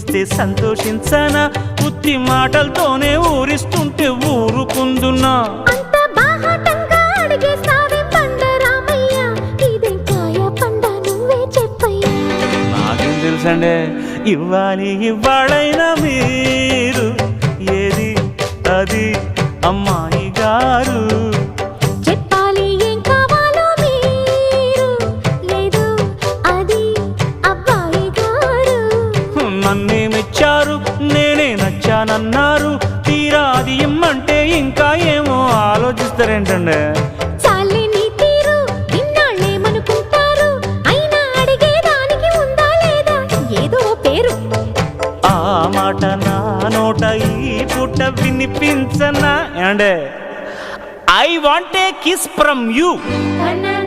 ఇస్తే సంతోషించనా ఉత్తి మాటలతోనే ఊరిస్తుంటే ఊరుకుందున్నా అంత బాహాటంగా అడిగేస్తావే పండరామయ్య ఇదేం కాయ పండ నువ్వే చెప్పయ్యా నాకేం తెలుసండి ఇవ్వాలి ఇవ్వాళైనా మీరు ఏది అది అమ్మాయి గారు చెప్పాలి ఏం కావాలో మీరు లేదు అది అబ్బాయి గారు నన్నేమిచ్చారు నేనే నచ్చానన్నారు తీరా అది ఇమ్మంటే ఇంకా ఏమో ఆలోచిస్తారేంటండి చాలే నీ తీరు ఇన్నాళ్ళేమనుకుంటారు అయినా అడిగేదానికి ఉందా లేదా ఏదో పేరు ఆ మాట నా నోట ఈ పూట వినిపించనా అండే I want a kiss from you.